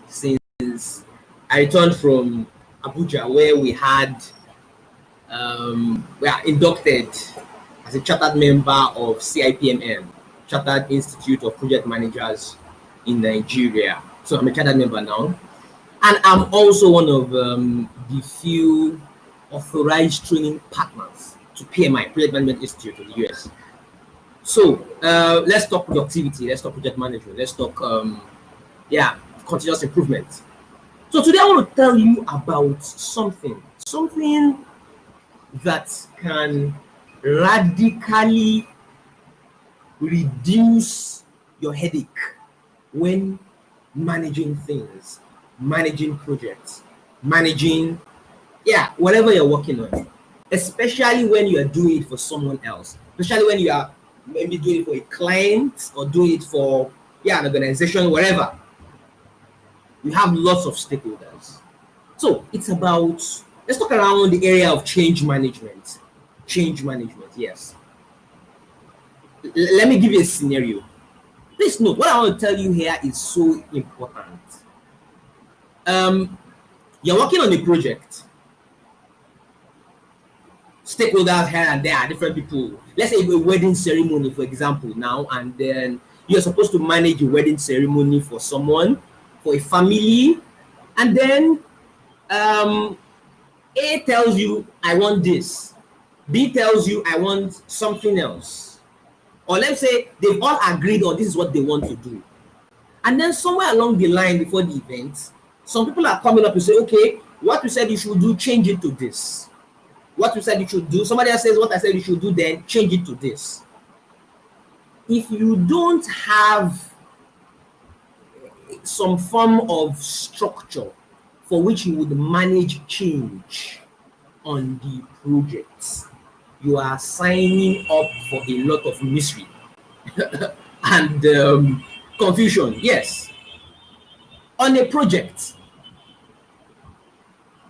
since I returned from Abuja, where we are inducted as a chartered member of CIPMM, Chartered Institute of Project Managers in Nigeria. So I'm a chartered member now, and I'm also one of the few authorized training partners to PMI, Project Management Institute of the US. So let's talk productivity, let's talk project management, let's talk continuous improvement. So today I want to tell you about something that can radically reduce your headache when managing things, managing projects, managing whatever you're working on, especially when you are doing it for someone else, especially when you are maybe doing it for a client or doing it for an organization, whatever. You have lots of stakeholders. So it's about, let's talk around the area of change management. Change management, yes. Let me give you a scenario. Please note, what I want to tell you here is so important. You're working on a project. Stakeholders here and there are different people. Let's say a wedding ceremony, for example, now, and then you're supposed to manage a wedding ceremony for someone, for a family, and then A tells you, I want this. B tells you, I want something else. Or let's say they've all agreed on this is what they want to do. And then somewhere along the line before the event, some people are coming up to say, okay, what you said you should do, change it to this. What you said you should do, somebody else says what I said you should do, then change it to this. If you don't have some form of structure for which you would manage change on the project, you are signing up for a lot of misery and confusion. Yes. On a project,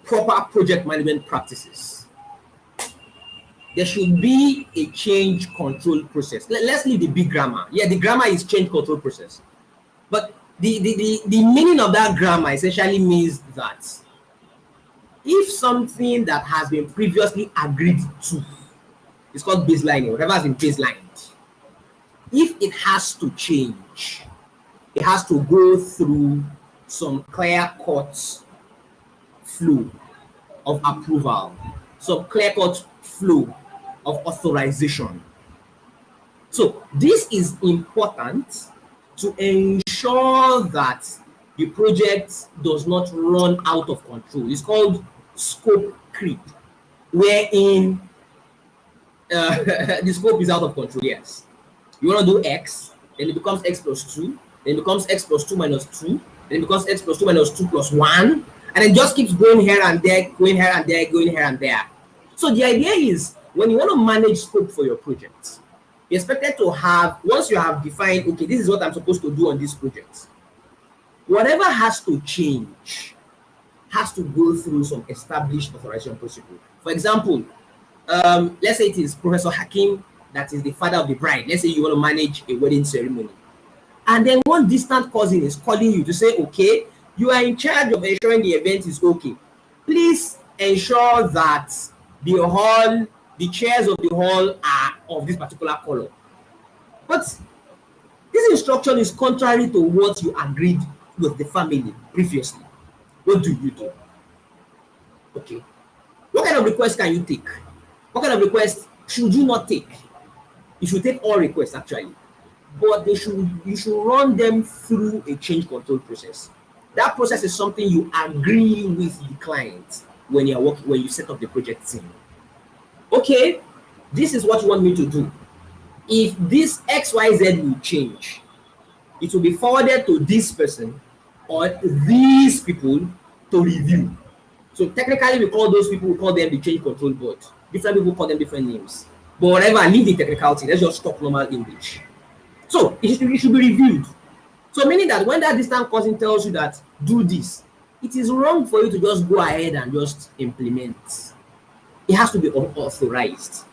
proper project management practices. There should be a change control process. Let's leave the big grammar. Yeah, the grammar is change control process. But the meaning of that grammar essentially means that if something that has been previously agreed to, it's called baselining, whatever has been baselined, if it has to change, it has to go through some clear-cut flow of approval, some clear-cut flow of authorization. So this is important to ensure that the project does not run out of control. It's called scope creep, wherein the scope is out of control. Yes, you want to do X, then it becomes X plus 2, then it becomes X plus 2 minus 2, then it becomes X plus 2 minus 2 plus 1, and it just keeps going here and there, going here and there, going here and there. So the idea is, when you want to manage scope for your project, you're expected to have, once you have defined, okay, this is what I'm supposed to do on this project, whatever has to change has to go through some established authorization procedure. For example, let's say it is Professor Hakim that is the father of the bride. Let's say you want to manage a wedding ceremony. And then one distant cousin is calling you to say, okay, you are in charge of ensuring the event is okay. Please ensure that the chairs of the hall are of this particular color. But this instruction is contrary to what you agreed with the family previously. What do you do? Okay. What kind of request can you take? What kind of request should you not take? You should take all requests actually, but you should run them through a change control process. That process is something you agree with the client when you're working, when you set up the project team. Okay, this is what you want me to do. If this XYZ will change, it will be forwarded to this person or these people to review. So technically, we call those people, we call them the change control board. Different people call them different names. But whatever, leave the technicality. Let's just talk normal English. So it should be reviewed. So meaning that when that distant cousin tells you that do this, it is wrong for you to just go ahead and just implement. It has to be authorized.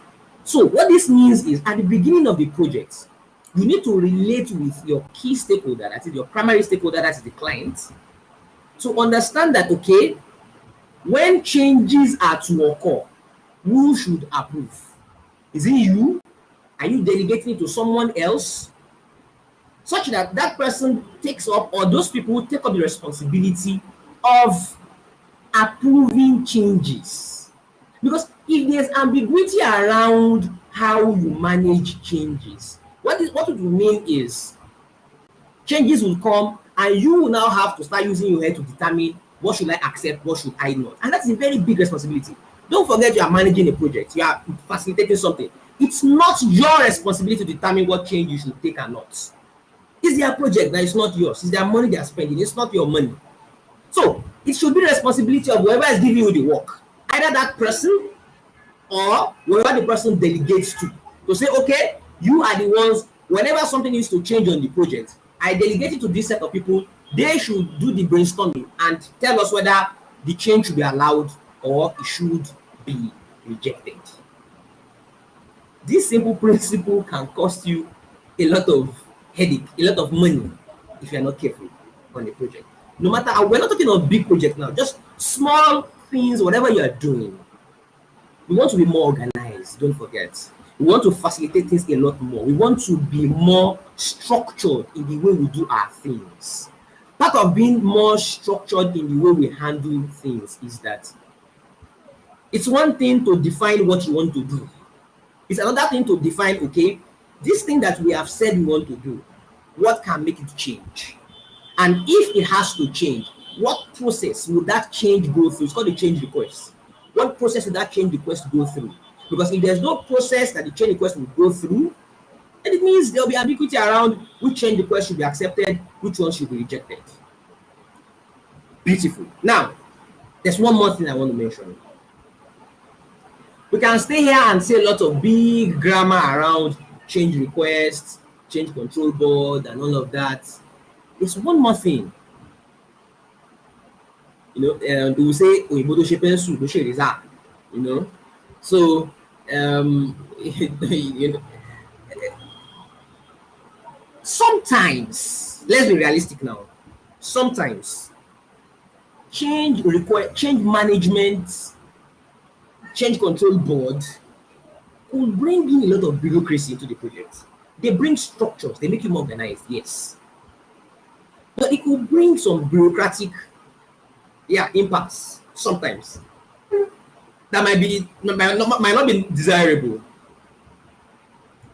So what this means is, at the beginning of the project, you need to relate with your key stakeholder, that is your primary stakeholder, that is the client, to understand that, okay, when changes are to occur, who should approve? Is it you? Are you delegating it to someone else? Such that that person takes up, or those people take up the responsibility of approving changes. Because if there's ambiguity around how you manage changes, what it will mean is changes will come and you will now have to start using your head to determine what should I accept, what should I not. And that's a very big responsibility. Don't forget you are managing a project, you are facilitating something. It's not your responsibility to determine what change you should take or not. It's their project, that is not yours. It's their money they are spending, it's not your money. So it should be the responsibility of whoever is giving you the work, either that person or whoever the person delegates to say, okay, you are the ones, whenever something needs to change on the project, I delegate it to this set of people. They should do the brainstorming and tell us whether the change should be allowed or it should be rejected. This simple principle can cost you a lot of headache, a lot of money if you're not careful on the project. No matter how, we're not talking about big projects now, just small things, whatever you are doing. We want to be more organized, don't forget. We want to facilitate things a lot more. We want to be more structured in the way we do our things. Part of being more structured in the way we handle things is that it's one thing to define what you want to do. It's another thing to define, okay, this thing that we have said we want to do, what can make it change? And if it has to change, what process will that change go through? It's called a change request. What process will that change request go through? Because if there's no process that the change request will go through, then it means there'll be ambiguity around which change request should be accepted, which one should be rejected. Beautiful. Now, there's one more thing I want to mention. We can stay here and say a lot of big grammar around change requests, change control board, and all of that. There's one more thing. You know, we will say, you know. So, you know, sometimes, let's be realistic now. Sometimes, change management, change control board will bring in a lot of bureaucracy into the project. They bring structures, they make you more organized, yes. But it could bring some bureaucratic impacts sometimes. That might not be desirable.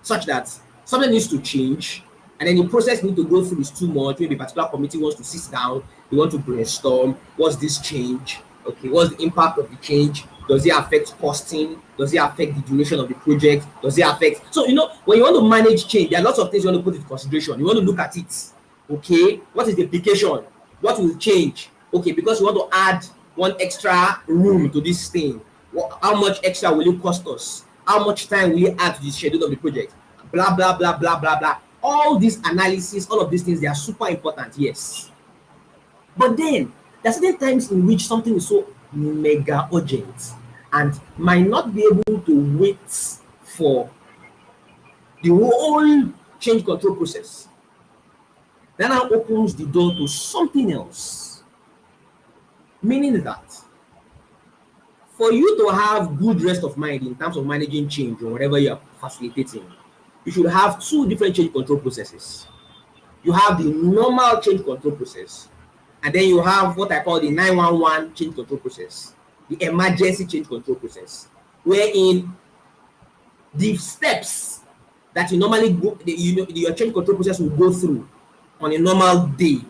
Such that something needs to change, and then the process need to go through is too much. Maybe a particular committee wants to sit down, they want to brainstorm, what's this change? Okay, what's the impact of the change? Does it affect costing? Does it affect the duration of the project? Does it affect? So, you know, when you want to manage change, there are lots of things you want to put into consideration. You want to look at it. Okay, what is the implication? What will change? Okay, because you want to add one extra room to this thing. How much extra will it cost us? How much time will it add to the schedule of the project? Blah, blah, blah, blah, blah, blah. All this analysis, all of these things, they are super important, yes. But then, there are certain times in which something is so mega urgent and might not be able to wait for the whole change control process. That now opens the door to something else. Meaning that for you to have good rest of mind in terms of managing change or whatever you are facilitating, you should have two different change control processes. You have the normal change control process, and then you have what I call the 911 change control process, the emergency change control process, wherein the steps that you normally go, your change control process will go through on a normal day,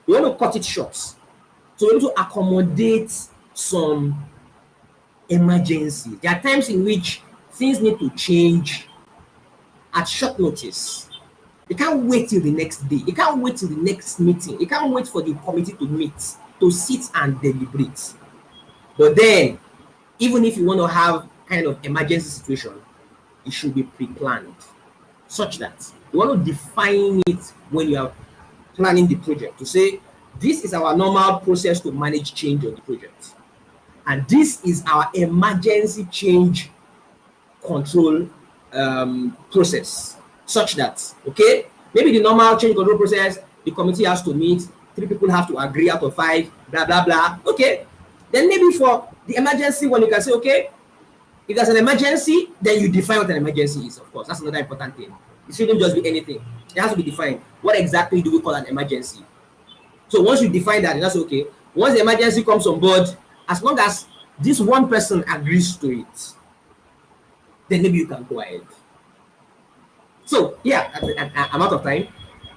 you want to cut it short. So you want to accommodate some emergency. There are times in which things need to change at short notice. You can't wait till the next day. You can't wait till the next meeting. You can't wait for the committee to meet, to sit and deliberate. But then, even if you want to have kind of emergency situation, it should be pre-planned, such that you want to define it when you are planning the project, to say, this is our normal process to manage change on the project. And this is our emergency change control process, such that, okay, maybe the normal change control process, the committee has to meet, 3 people have to agree out of 5, blah, blah, blah. Okay. Then maybe for the emergency one, you can say, okay, if there's an emergency, then you define what an emergency is, of course. That's another important thing. It shouldn't just be anything. It has to be defined. What exactly do we call an emergency? So once you define that, that's okay. Once the emergency comes on board, as long as this one person agrees to it, then maybe you can go ahead. So yeah, I'm out of time.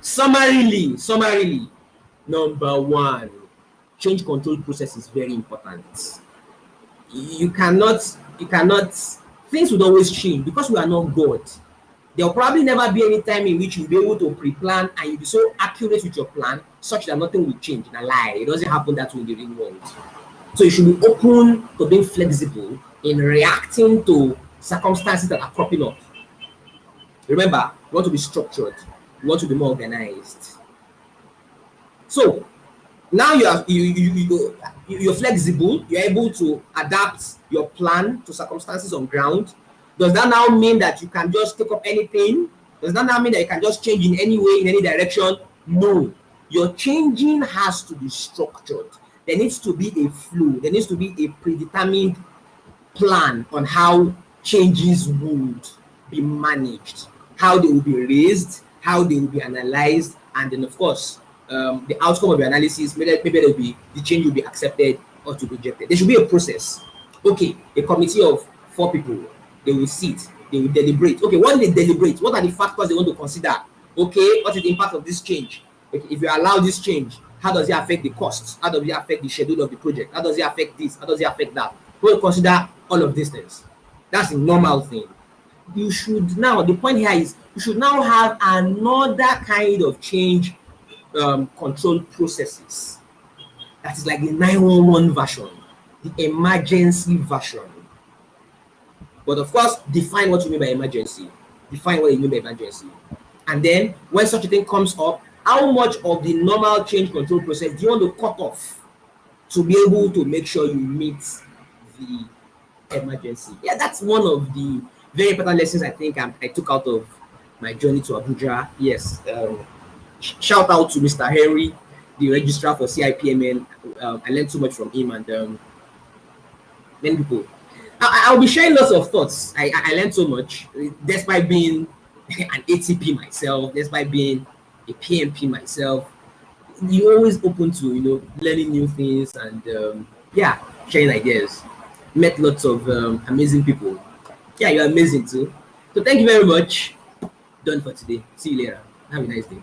Summarily, number 1, change control process is very important. You cannot, things would always change because we are not God. There will probably never be any time in which you'll be able to pre-plan and you'll be so accurate with your plan such that nothing will change. In a lie, it doesn't happen that way in the real world. So you should be open to being flexible in reacting to circumstances that are cropping up. Remember, you want to be structured. You want to be more organized. So now you're flexible. You're able to adapt your plan to circumstances on ground. Does that now mean that you can just take up anything? Does that now mean that you can just change in any way, in any direction? No. Your changing has to be structured. There needs to be a flow. There needs to be a predetermined plan on how changes would be managed, how they will be raised, how they will be analyzed, and then of course, the outcome of the analysis, maybe the change will be accepted or to be rejected. There should be a process. Okay, a committee of 4 people, they will sit, they will deliberate. Okay, what do they deliberate? What are the factors they want to consider? Okay, what is the impact of this change? Okay, if you allow this change, how does it affect the costs? How does it affect the schedule of the project? How does it affect this? How does it affect that? We'll consider all of these things. That's a normal thing. You should now, the point here is, you should now have another kind of change control processes. That is like the 911 version, the emergency version. But of course, define what you mean by emergency. Define what you mean by emergency. And then when such a thing comes up, how much of the normal change control process do you want to cut off to be able to make sure you meet the emergency? Yeah, that's one of the very important lessons I think I took out of my journey to Abuja. Yes. Shout out to Mr. Henry, the registrar for CIPMN. I learned so much from him and many people. I'll be sharing lots of thoughts. I learned so much, despite being an ATP myself, despite being a PMP myself. You're always open to learning new things and yeah, sharing ideas. Met lots of amazing people. Yeah, you're amazing too. So thank you very much. Done for today. See you later. Have a nice day.